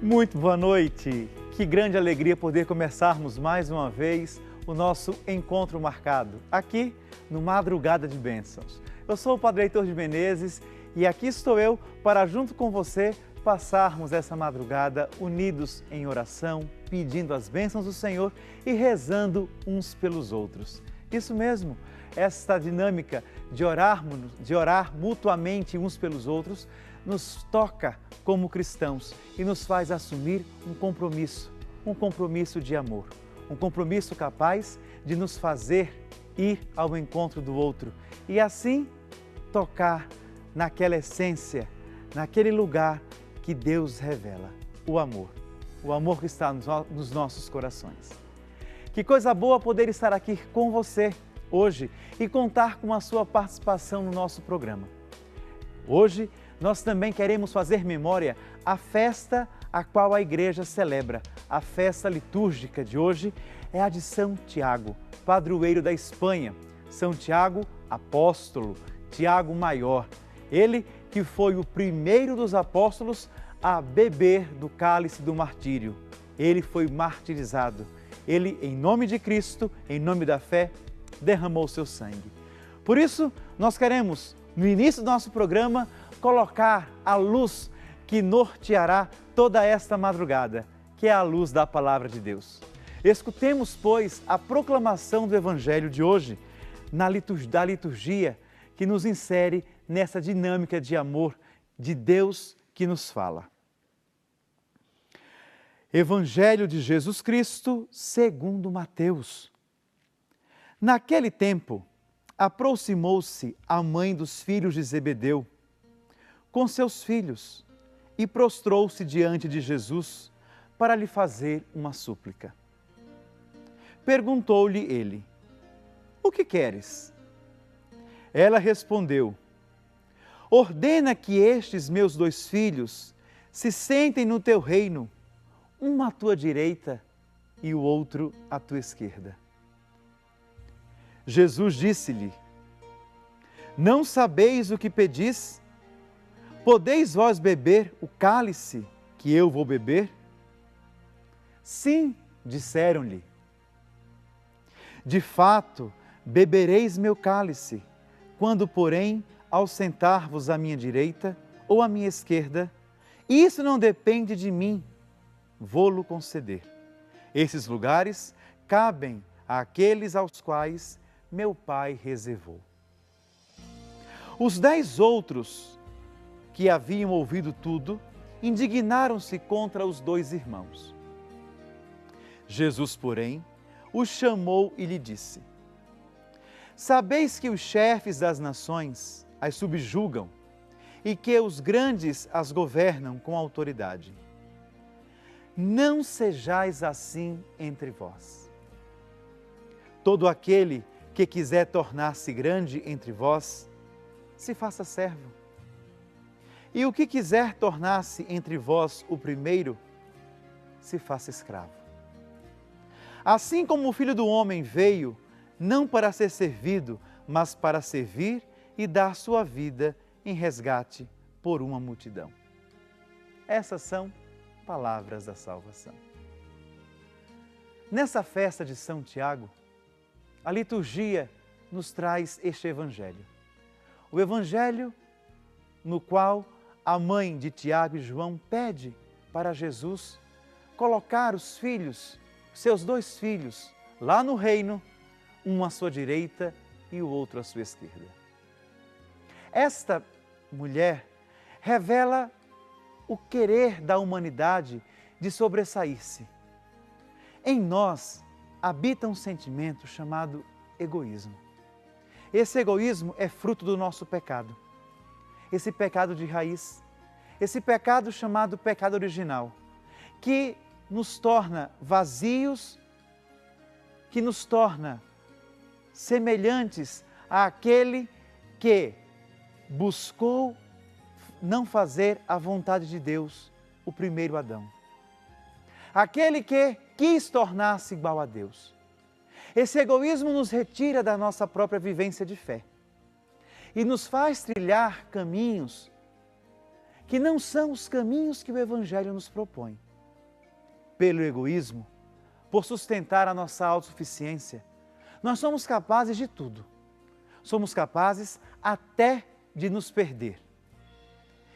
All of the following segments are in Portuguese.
Muito boa noite! Que grande alegria poder começarmos mais uma vez o nosso encontro marcado aqui no Madrugada de Bênçãos. Eu sou o Padre Heitor de Menezes e aqui estou eu para, junto com você, passarmos essa madrugada unidos em oração, pedindo as bênçãos do Senhor e rezando uns pelos outros. Isso mesmo, esta dinâmica de orar mutuamente uns pelos outros nos toca como cristãos e nos faz assumir um compromisso de amor, um compromisso capaz de nos fazer ir ao encontro do outro e assim tocar naquela essência, naquele lugar que Deus revela, o amor que está nos nossos corações. Que coisa boa poder estar aqui com você hoje e contar com a sua participação no nosso programa. Hoje nós também queremos fazer memória à festa a qual a igreja celebra. A festa litúrgica de hoje é a de São Tiago, padroeiro da Espanha. São Tiago, apóstolo, Tiago Maior. Ele que foi o primeiro dos apóstolos a beber do cálice do martírio. Ele foi martirizado. Ele, em nome de Cristo, em nome da fé, derramou seu sangue. Por isso, nós queremos, no início do nosso programa, colocar a luz que norteará toda esta madrugada, que é a luz da Palavra de Deus. Escutemos, pois, a proclamação do Evangelho de hoje, da liturgia, que nos insere nessa dinâmica de amor de Deus que nos fala. Evangelho de Jesus Cristo, segundo Mateus. Naquele tempo, aproximou-se a mãe dos filhos de Zebedeu, com seus filhos, e prostrou-se diante de Jesus para lhe fazer uma súplica. Perguntou-lhe ele: "O que queres?" Ela respondeu: "Ordena que estes meus 2 filhos se sentem no teu reino, um à tua direita e o outro à tua esquerda." Jesus disse-lhe: "Não sabeis o que pedis? Podeis vós beber o cálice que eu vou beber?" "Sim", disseram-lhe. "De fato, bebereis meu cálice, quando, porém, ao sentar-vos à minha direita ou à minha esquerda, isso não depende de mim, vou-lo conceder. Esses lugares cabem àqueles aos quais meu Pai reservou." Os 10 outros que haviam ouvido tudo, indignaram-se contra os 2 irmãos. Jesus, porém, os chamou e lhe disse: "Sabeis que os chefes das nações as subjugam e que os grandes as governam com autoridade. Não sejais assim entre vós. Todo aquele que quiser tornar-se grande entre vós, se faça servo. E o que quiser tornar-se entre vós o primeiro, se faça escravo. Assim como o Filho do Homem veio, não para ser servido, mas para servir e dar sua vida em resgate por uma multidão." Essas são palavras da salvação. Nessa festa de São Tiago, a liturgia nos traz este Evangelho. O Evangelho no qual a mãe de Tiago e João pede para Jesus colocar os filhos, seus 2 filhos, lá no reino, um à sua direita e o outro à sua esquerda. Esta mulher revela o querer da humanidade de sobressair-se. Em nós habita um sentimento chamado egoísmo. Esse egoísmo é fruto do nosso pecado. Esse pecado de raiz, esse pecado chamado pecado original, que nos torna vazios, que nos torna semelhantes àquele que buscou não fazer a vontade de Deus, o primeiro Adão. Aquele que quis tornar-se igual a Deus. Esse egoísmo nos retira da nossa própria vivência de fé e nos faz trilhar caminhos que não são os caminhos que o Evangelho nos propõe. pelo egoísmo, por sustentar a nossa autossuficiência, nós somos capazes de tudo. Somos capazes até de nos perder.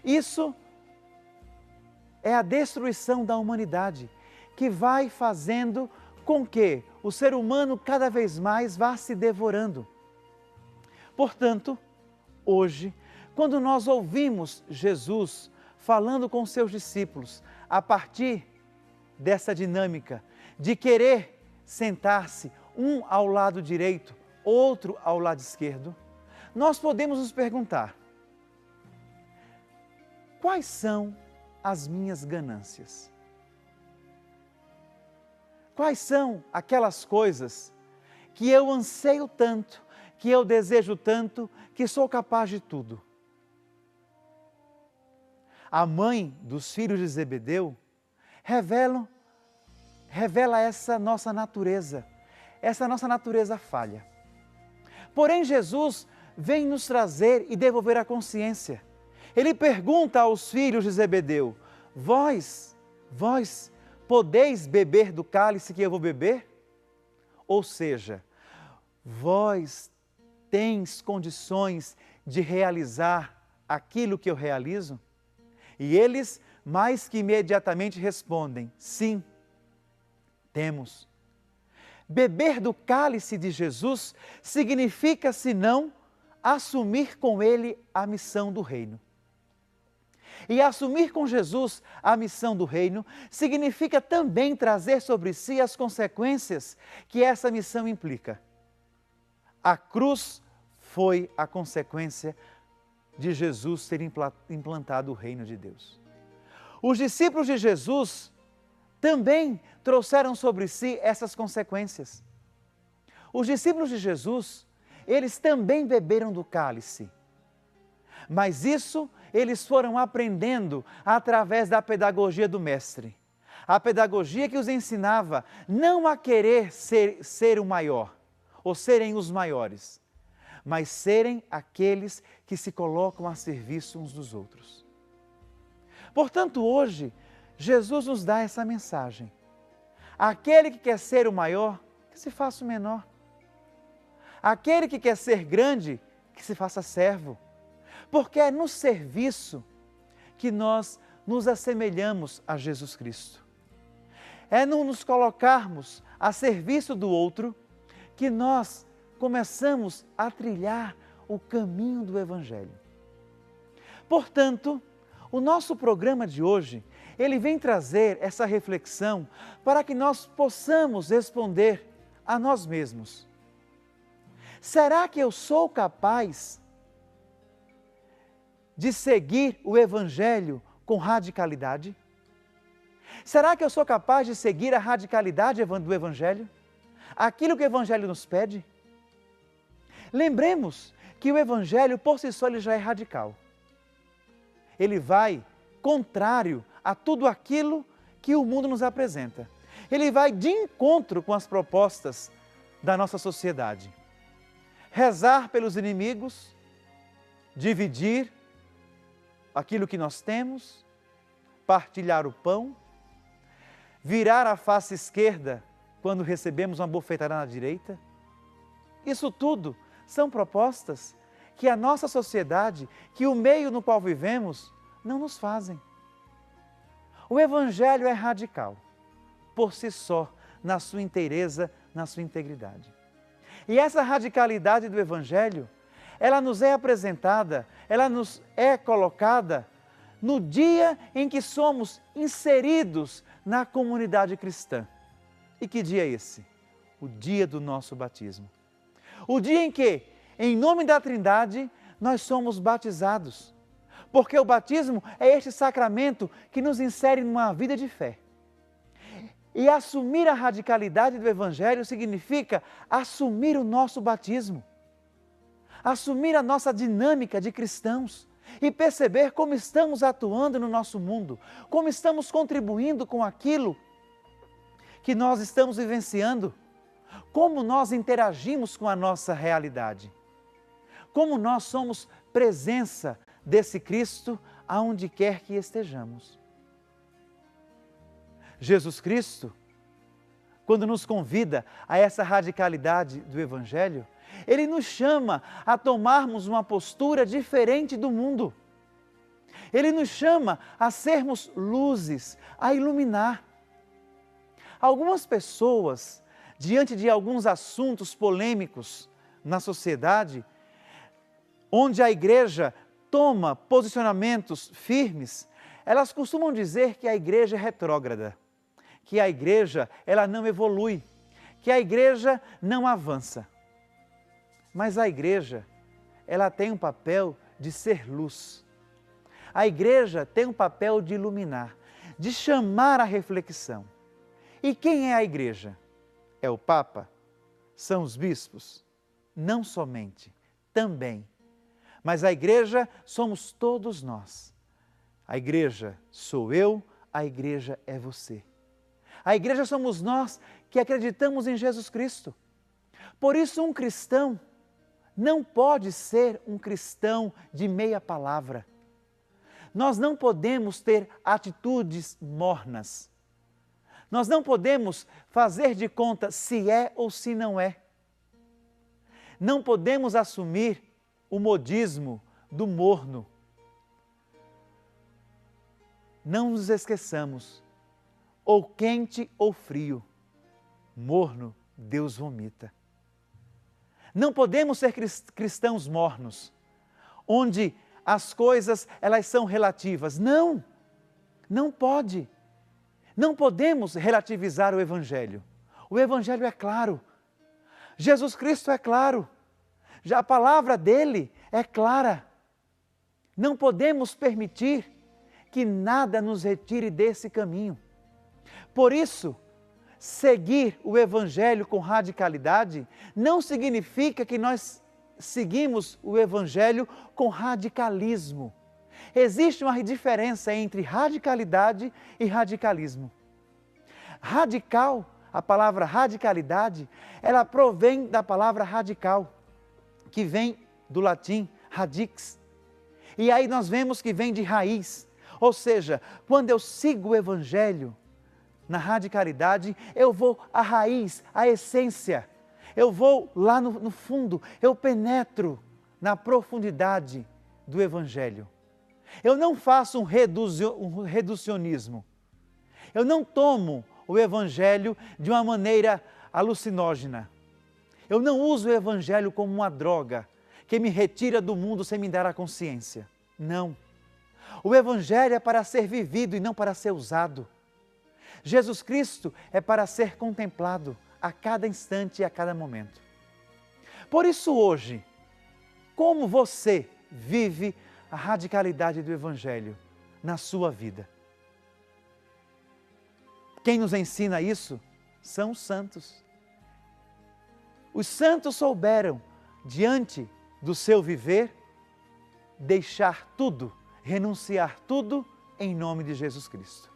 Isso é a destruição da humanidade, que vai fazendo com que o ser humano cada vez mais vá se devorando. Portanto, hoje, quando nós ouvimos Jesus falando com seus discípulos, a partir dessa dinâmica de querer sentar-se um ao lado direito, outro ao lado esquerdo, nós podemos nos perguntar: quais são as minhas ganâncias? Quais são aquelas coisas que eu anseio tanto, que eu desejo tanto, que sou capaz de tudo? A mãe dos filhos de Zebedeu revela essa nossa natureza falha. Porém, Jesus vem nos trazer e devolver a consciência. Ele pergunta aos filhos de Zebedeu: vós podeis beber do cálice que eu vou beber? Ou seja, vós tens condições de realizar aquilo que eu realizo? E eles, mais que imediatamente, respondem: sim, temos. Beber do cálice de Jesus significa, senão, assumir com Ele a missão do reino. E assumir com Jesus a missão do reino significa também trazer sobre si as consequências que essa missão implica. A cruz foi a consequência de Jesus ter implantado o reino de Deus. Os discípulos de Jesus também trouxeram sobre si essas consequências. Os discípulos de Jesus, eles também beberam do cálice. Mas isso eles foram aprendendo através da pedagogia do Mestre. A pedagogia que os ensinava não a querer ser o maior, ou serem os maiores, mas serem aqueles que se colocam a serviço uns dos outros. Portanto, hoje, Jesus nos dá essa mensagem. Aquele que quer ser o maior, que se faça o menor. Aquele que quer ser grande, que se faça servo. Porque é no serviço que nós nos assemelhamos a Jesus Cristo. É no nos colocarmos a serviço do outro que nós começamos a trilhar o caminho do Evangelho. Portanto, o nosso programa de hoje, ele vem trazer essa reflexão para que nós possamos responder a nós mesmos. Será que eu sou capaz de seguir o Evangelho com radicalidade? Será que eu sou capaz de seguir a radicalidade do Evangelho? Aquilo que o Evangelho nos pede? Lembremos que o Evangelho, por si só, ele já é radical. Ele vai contrário a tudo aquilo que o mundo nos apresenta. Ele vai de encontro com as propostas da nossa sociedade. Rezar pelos inimigos, dividir aquilo que nós temos, partilhar o pão, virar a face esquerda quando recebemos uma bofetada na direita. Isso tudo são propostas que a nossa sociedade, que o meio no qual vivemos, não nos fazem. O Evangelho é radical, por si só, na sua inteireza, na sua integridade. E essa radicalidade do Evangelho, ela nos é apresentada, ela nos é colocada no dia em que somos inseridos na comunidade cristã. E que dia é esse? O dia do nosso batismo. O dia em que, em nome da Trindade, nós somos batizados. Porque o batismo é este sacramento que nos insere numa vida de fé. E assumir a radicalidade do Evangelho significa assumir o nosso batismo. Assumir a nossa dinâmica de cristãos e perceber como estamos atuando no nosso mundo, como estamos contribuindo com aquilo que nós estamos vivenciando, como nós interagimos com a nossa realidade, como nós somos presença desse Cristo aonde quer que estejamos. Jesus Cristo, quando nos convida a essa radicalidade do Evangelho, Ele nos chama a tomarmos uma postura diferente do mundo. Ele nos chama a sermos luzes, a iluminar. Algumas pessoas, diante de alguns assuntos polêmicos na sociedade, onde a igreja toma posicionamentos firmes, elas costumam dizer que a igreja é retrógrada, que a igreja ela não evolui, que a igreja não avança. Mas a igreja, ela tem um papel de ser luz. A igreja tem um papel de iluminar, de chamar a reflexão. E quem é a igreja? É o Papa? São os bispos? Não somente, também. Mas a igreja somos todos nós. A igreja sou eu, a igreja é você. A igreja somos nós que acreditamos em Jesus Cristo. Por isso, um cristão não pode ser um cristão de meia palavra. Nós não podemos ter atitudes mornas. Nós não podemos fazer de conta se é ou se não é. Não podemos assumir o modismo do morno. Não nos esqueçamos, ou quente ou frio, morno Deus vomita. Não podemos ser cristãos mornos, onde as coisas elas são relativas. Não, não pode. Não podemos relativizar o Evangelho. O Evangelho é claro. Jesus Cristo é claro. Já a palavra dele é clara. Não podemos permitir que nada nos retire desse caminho. Por isso, seguir o Evangelho com radicalidade não significa que nós seguimos o Evangelho com radicalismo. Existe uma diferença entre radicalidade e radicalismo. Radical, a palavra radicalidade, ela provém da palavra radical, que vem do latim radix. E aí nós vemos que vem de raiz. Ou seja, quando eu sigo o Evangelho na radicalidade, eu vou à raiz, à essência. Eu vou lá no fundo, eu penetro na profundidade do Evangelho. Eu não faço um reducionismo. Eu não tomo o Evangelho de uma maneira alucinógena. Eu não uso o Evangelho como uma droga que me retira do mundo sem me dar a consciência. Não. O Evangelho é para ser vivido e não para ser usado. Jesus Cristo é para ser contemplado a cada instante e a cada momento. Por isso hoje, como você vive a radicalidade do Evangelho na sua vida? Quem nos ensina isso são os santos. Os santos souberam, diante do seu viver, deixar tudo, renunciar tudo em nome de Jesus Cristo.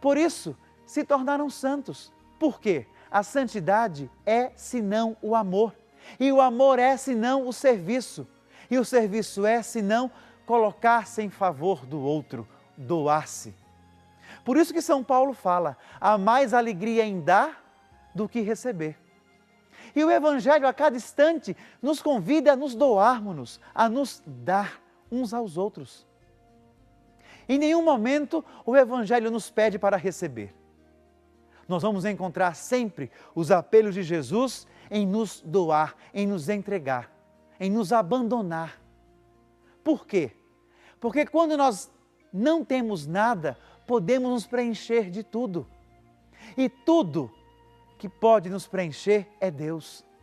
Por isso, se tornaram santos. Por quê? A santidade é senão o amor. E o amor é senão o serviço. E o serviço é senão colocar-se em favor do outro, doar-se. Por isso que São Paulo fala, há mais alegria em dar do que receber. E o Evangelho a cada instante nos convida a nos doarmos, a nos dar uns aos outros. Em nenhum momento o Evangelho nos pede para receber. Nós vamos encontrar sempre os apelos de Jesus em nos doar, em nos entregar, em nos abandonar. Por quê? Porque quando nós não temos nada, podemos nos preencher de tudo. E tudo que pode nos preencher é Deus.